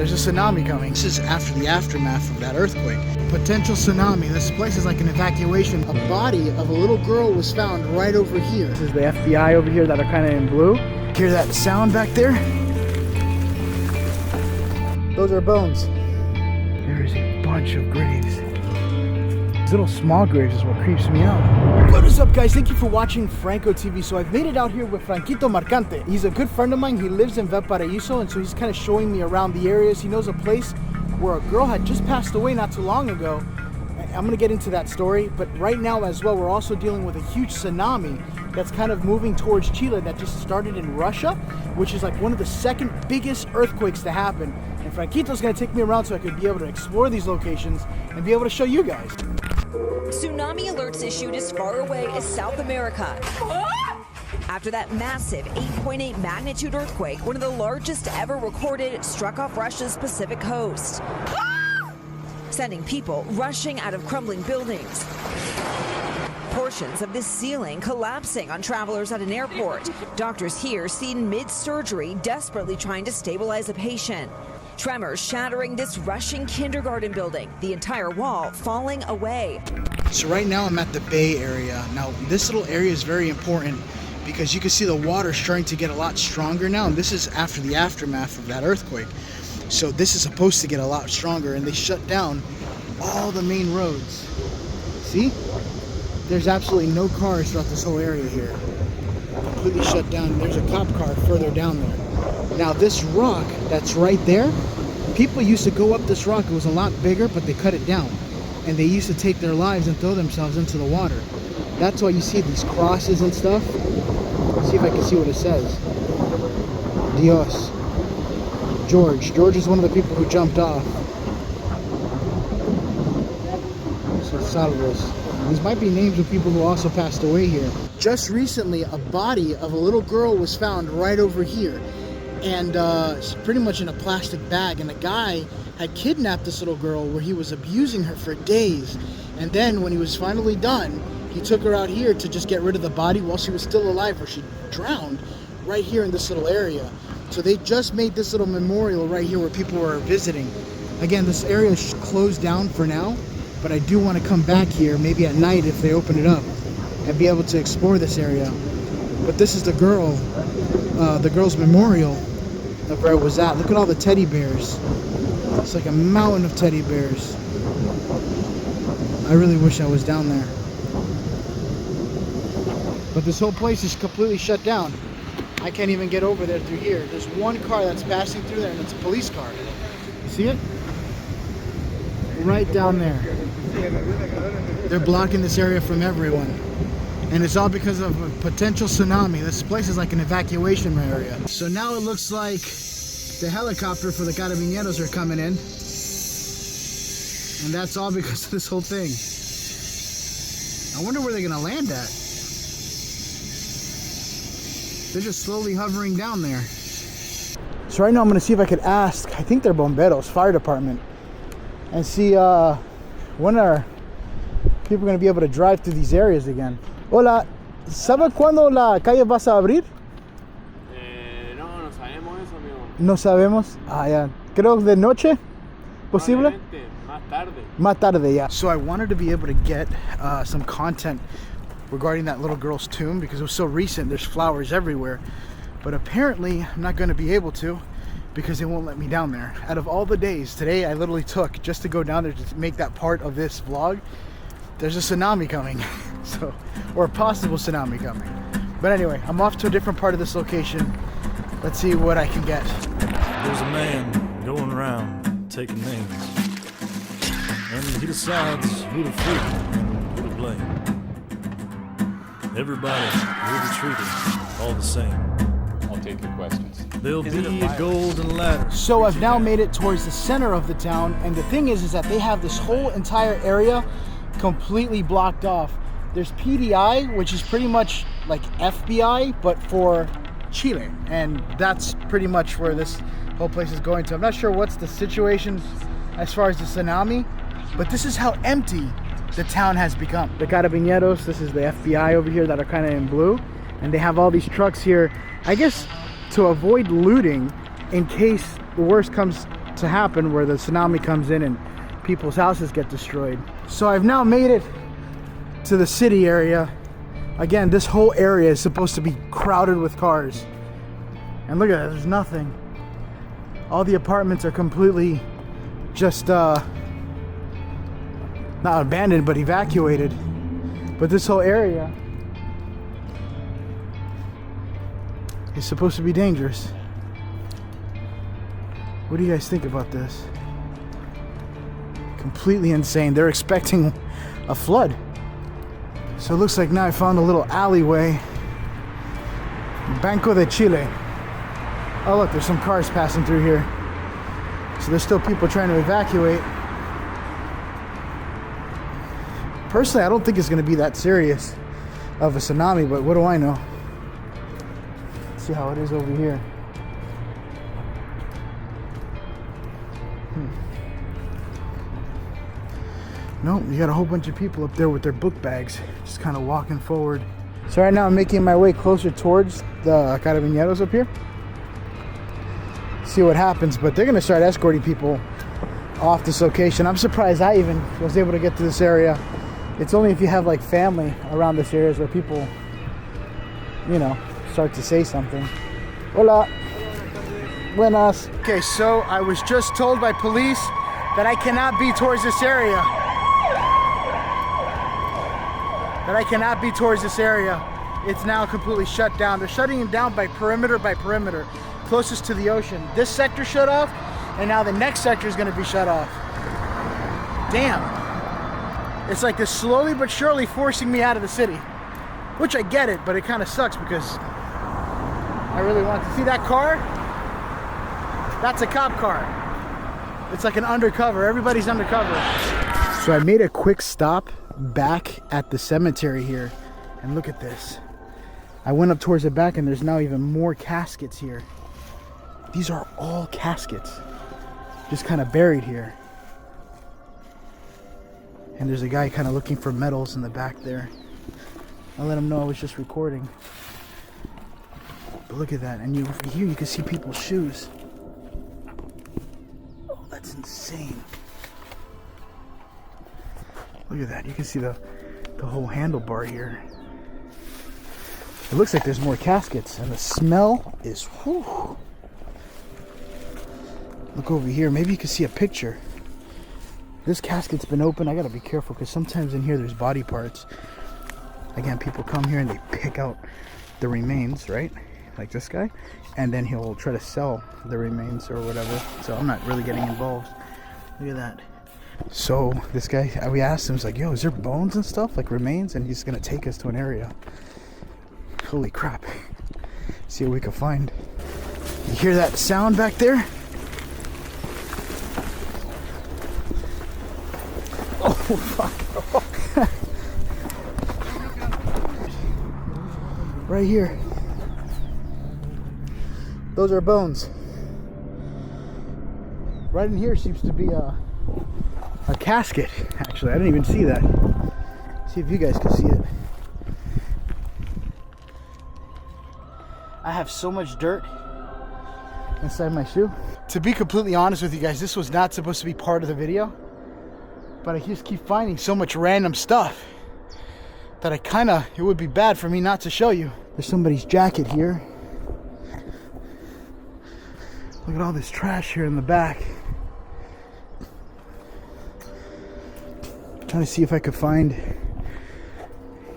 There's a tsunami coming. This is after the aftermath of that earthquake. Potential tsunami. This place is like an evacuation. A body of a little girl was found right over here. This is the FBI over here that are kind of in blue. Hear that sound back there? Those are bones. There's a bunch of graves. These little small graves is what creeps me out. What is up, guys? Thank you for watching Franco TV. So I've made it out here with Franquito Marcante. He's a good friend of mine. He lives in Valparaiso, and so he's kind of showing me around the areas. He knows a place where a girl had just passed away not too long ago. I'm gonna get into that story, but right now as well, we're also dealing with a huge tsunami that's kind of moving towards Chile that just started in Russia, which is like one of the second biggest earthquakes to happen. And Franquito's gonna take me around so I could be able to explore these locations and be able to show you guys. Tsunami alerts issued as far away as South America. After that massive 8.8 magnitude earthquake, one of the largest ever recorded, struck off Russia's Pacific coast, sending people rushing out of crumbling buildings. Portions of the ceiling collapsing on travelers at an airport. Doctors here seen mid-surgery, desperately trying to stabilize a patient. Tremors shattering this Russian kindergarten building, the entire wall falling away. So right now I'm at the Bay Area. Now this little area is very important because you can see the water starting to get a lot stronger now, and this is after the aftermath of that earthquake. So this is supposed to get a lot stronger, and they shut down all the main roads. See? There's absolutely no cars throughout this whole area here. Completely shut down. There's a cop car further down there. Now this rock that's right there, people used to go up this rock. It was a lot bigger, but they cut it down. And they used to take their lives and throw themselves into the water. That's why you see these crosses and stuff. Let's see if I can see what it says. Dios. George. George is one of the people who jumped off. So salvos. These might be names of people who also passed away here. Just recently, a body of a little girl was found right over here. And pretty much in a plastic bag. And a guy had kidnapped this little girl where he was abusing her for days. And then when he was finally done, he took her out here to just get rid of the body while she was still alive, where she drowned right here in this little area. So they just made this little memorial right here where people were visiting. Again, this area is closed down for now, but I do want to come back here maybe at night if they open it up and be able to explore this area. But this is the girl's memorial of where it was at. Look at all the teddy bears. It's like a mountain of teddy bears. I really wish I was down there. But this whole place is completely shut down. I can't even get over there through here. There's one car that's passing through there, and it's a police car. See it? Right down there. They're blocking this area from everyone. And it's all because of a potential tsunami. This place is like an evacuation area. So now it looks like the helicopter for the carabineros are coming in. And that's all because of this whole thing. I wonder where they're gonna land at. They're just slowly hovering down there. So right now I'm gonna see if I could ask, I think they're bomberos, fire department, and see when are people gonna be able to drive through these areas again. Hola, ¿sabe cuándo la calle vas a abrir? No sabemos eso, amigo. No sabemos. Ah, ya. Creo de noche, posible. Más tarde. Más tarde, yeah. So I wanted to be able to get some content regarding that little girl's tomb because it was so recent. There's flowers everywhere, but apparently I'm not going to be able to because they won't let me down there. Out of all the days, today I literally took just to go down there to make that part of this vlog. There's a tsunami coming, so, or a possible tsunami coming. But anyway, I'm off to a different part of this location. Let's see what I can get. There's a man going around taking names, and he decides who to free and who to blame. Everybody will be treated all the same. I'll take your questions. There'll be a golden ladder. So I've now made it towards the center of the town, and the thing is that they have this whole entire area completely blocked off. There's PDI, which is pretty much like FBI, but for Chile, and that's pretty much where this whole place is going to. I'm not sure what's the situation as far as the tsunami, but this is how empty the town has become. The carabineros, this is the FBI over here that are kind of in blue, and they have all these trucks here, I guess to avoid looting in case the worst comes to happen where the tsunami comes in and people's houses get destroyed. So I've now made it to the city area. Again, this whole area is supposed to be crowded with cars. And look at that, there's nothing. All the apartments are completely just, not abandoned, but evacuated. But this whole area is supposed to be dangerous. What do you guys think about this? Completely insane. They're expecting a flood. So it looks like now I found a little alleyway. Banco de Chile. Oh look, there's some cars passing through here. So there's still people trying to evacuate. Personally, I don't think it's going to be that serious of a tsunami, but what do I know? Let's see how it is over here. Nope, you got a whole bunch of people up there with their book bags, just kind of walking forward. So right now I'm making my way closer towards the carabineros up here. See what happens, but they're gonna start escorting people off this location. I'm surprised I even was able to get to this area. It's only if you have like family around this area where people, you know, start to say something. Hola. Buenas. Okay, so I was just told by police that I cannot be towards this area. It's now completely shut down. They're shutting it down by perimeter, closest to the ocean. This sector shut off, and now the next sector is going to be shut off. Damn. It's like they're slowly but surely forcing me out of the city, which I get it, but it kind of sucks because I really want to see that car. That's a cop car. It's like an undercover. Everybody's undercover. So I made a quick stop back at the cemetery here, and look at this. I went up towards the back and there's now even more caskets here. These are all caskets just kind of buried here, and there's a guy kind of looking for medals in the back there. I let him know I was just recording, but look at that. And over here you can see people's shoes. Oh, that's insane. Look at that. You can see the whole handlebar here. It looks like there's more caskets, and the smell is whew. Look over here. Maybe you can see a picture. This casket's been open. I gotta be careful because sometimes in here there's body parts. Again, people come here and they pick out the remains, right? Like this guy, and then he'll try to sell the remains or whatever. So I'm not really getting involved. Look at that. So this guy, we asked him, he's like, yo, is there bones and stuff, like remains? And he's gonna take us to an area. Holy crap. See what we can find. You hear that sound back there? Oh fuck. Right here. Those are bones. Right in here seems to be a casket. Actually, I didn't even see that. See if you guys can see it. I have so much dirt inside my shoe. To be completely honest with you guys, this was not supposed to be part of the video, but I just keep finding so much random stuff that it would be bad for me not to show you. There's somebody's jacket here. Look at all this trash here in the back. Trying to see if I could find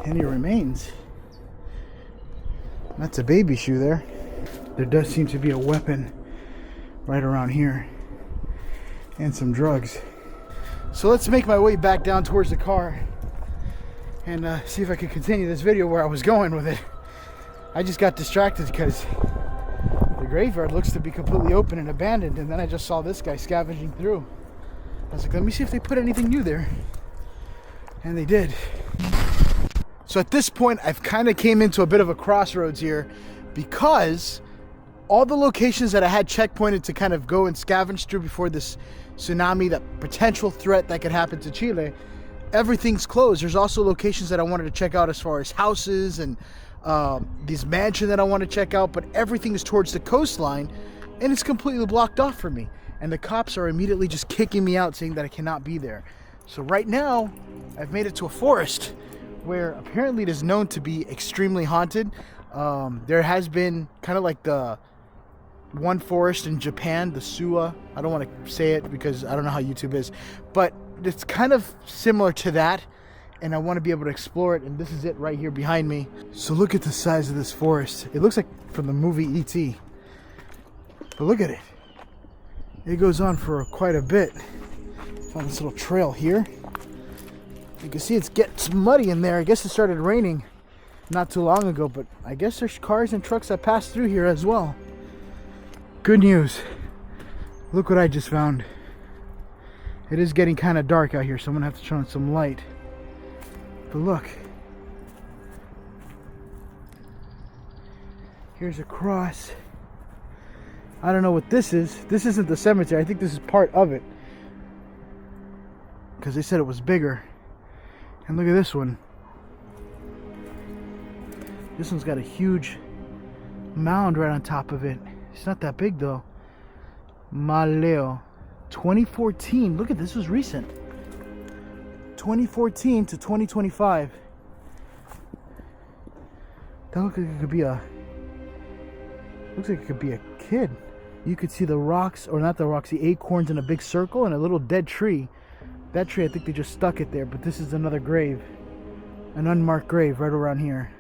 any remains. That's a baby shoe there. There does seem to be a weapon right around here and some drugs. So let's make my way back down towards the car and see if I can continue this video where I was going with it. I just got distracted because the graveyard looks to be completely open and abandoned, and then I just saw this guy scavenging through. I was like, let me see if they put anything new there. And they did. So at this point, I've kind of came into a bit of a crossroads here, because all the locations that I had checkpointed to kind of go and scavenge through before this tsunami, that potential threat that could happen to Chile, everything's closed. There's also locations that I wanted to check out as far as houses and this mansion that I want to check out, but everything is towards the coastline and it's completely blocked off for me. and the cops are immediately just kicking me out, saying that I cannot be there. So right now, I've made it to a forest where apparently it is known to be extremely haunted. There has been kind of like the one forest in Japan, the Suwa. I don't want to say it because I don't know how YouTube is, but it's kind of similar to that, and I want to be able to explore it, and this is it right here behind me. So look at the size of this forest. It looks like from the movie E.T. But look at it. It goes on for quite a bit. Found this little trail here. You can see it gets muddy in there. I guess it started raining not too long ago, but I guess there's cars and trucks that pass through here as well. Good news. Look what I just found. It is getting kind of dark out here, so I'm gonna have to turn on some light. But look. Here's a cross. I don't know what this is. This isn't the cemetery. I think this is part of it, because they said it was bigger. And look at this one. This one's got a huge mound right on top of it. It's not that big though. Maleo. 2014. Look at this, was recent. 2014 to 2025. That looks like it could be a... Looks like it could be a kid. You could see the rocks, or not the rocks, the acorns in a big circle and a little dead tree. That tree, I think they just stuck it there, but this is another grave. An unmarked grave right around here.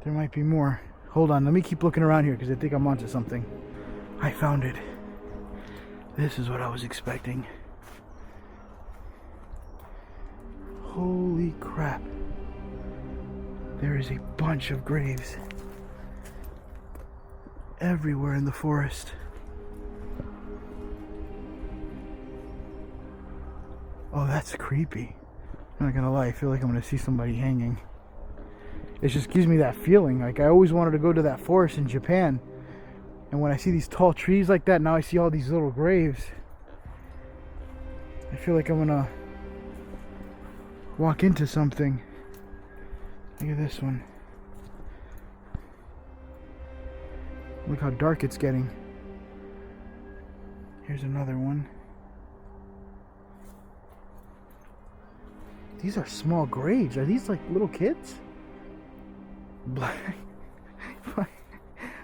There might be more. Hold on, let me keep looking around here because I think I'm onto something. I found it. This is what I was expecting. Holy crap. There is a bunch of graves everywhere in the forest. Oh, that's creepy. I'm not gonna lie, I feel like I'm gonna see somebody hanging. It just gives me that feeling. Like, I always wanted to go to that forest in Japan, and when I see these tall trees like that, now I see all these little graves. I feel like I'm gonna walk into something. Look at this one. Look how dark it's getting. Here's another one. These are small graves. Are these like little kids? Black.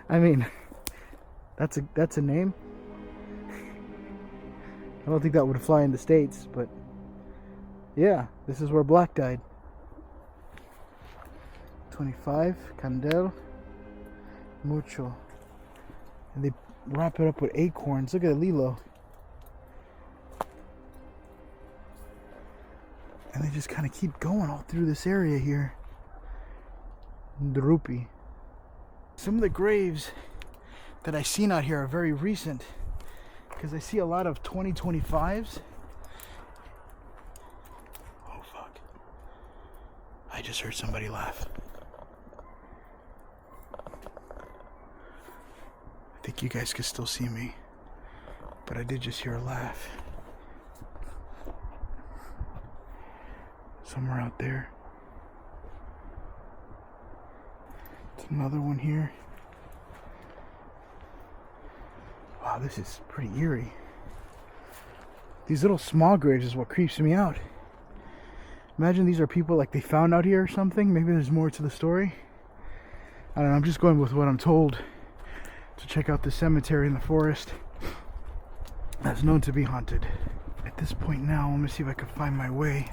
I mean, that's a name. I don't think that would fly in the States, but yeah, this is where Black died. 25, Candel, Mucho. And they wrap it up with acorns. Look at Lilo. And they just kind of keep going all through this area here. Drupi. Some of the graves that I've seen out here are very recent, because I see a lot of 2025s. Oh fuck. I just heard somebody laugh. I think you guys can still see me, but I did just hear a laugh. Somewhere out there. It's another one here. Wow, this is pretty eerie. These little small graves is what creeps me out. Imagine these are people like they found out here or something. Maybe there's more to the story. I don't know, I'm just going with what I'm told to check out the cemetery in the forest that's known to be haunted. At this point now, I'm gonna see if I can find my way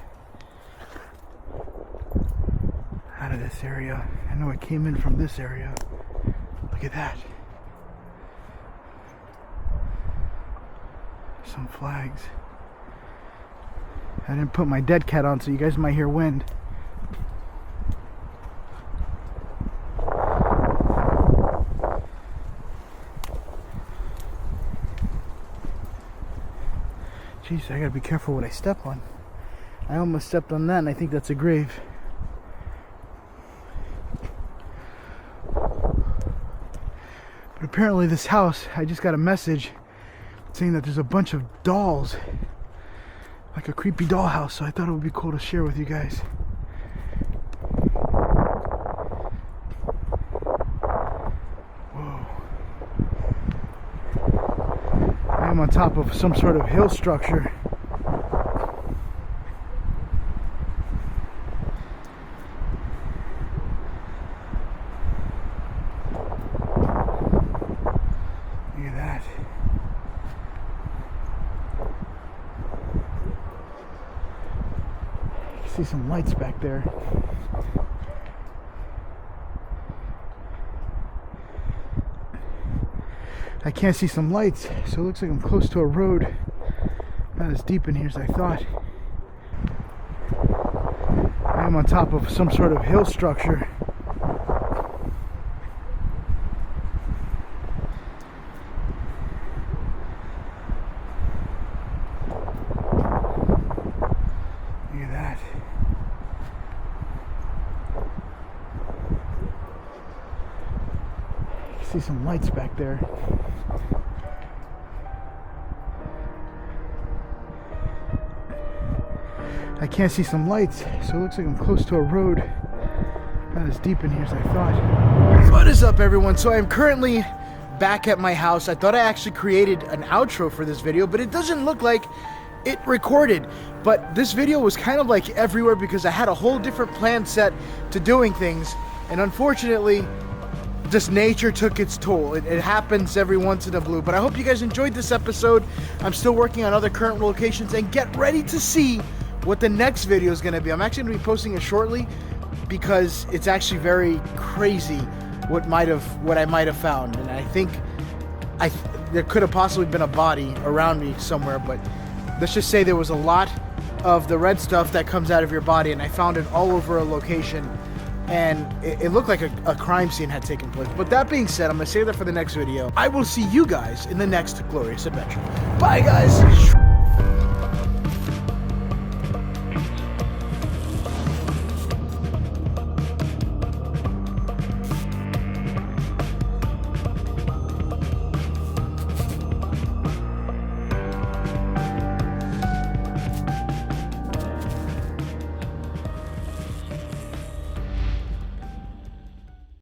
out of this area. I know I came in from this area. Look at that. Some flags. I didn't put my dead cat on, so you guys might hear wind. Jeez, I gotta be careful what I step on. I almost stepped on that, and I think that's a grave. But apparently this house, I just got a message saying that there's a bunch of dolls, like a creepy doll house, so I thought it would be cool to share with you guys. Whoa. I'm on top of some sort of hill structure. Look at that. I can see some lights back there. I can't see some lights, so it looks like I'm close to a road. Not as deep in here as I thought. I am on top of some sort of hill structure. Look at that. I can see some lights back there. I can't see some lights, so it looks like I'm close to a road. Not as deep in here as I thought. What is up, everyone? So I'm currently back at my house. I thought I actually created an outro for this video, but it doesn't look like it recorded. But this video was kind of like everywhere because I had a whole different plan set to doing things, and unfortunately, just nature took its toll. It happens every once in a blue. But I hope you guys enjoyed this episode. I'm still working on other current locations, and get ready to see what the next video is going to be. I'm actually going to be posting it shortly because it's actually very crazy what I might have found. And I think there could have possibly been a body around me somewhere, but let's just say there was a lot of the red stuff that comes out of your body, and I found it all over a location, and it looked like a crime scene had taken place. But that being said, I'm going to save that for the next video. I will see you guys in the next glorious adventure. Bye, guys!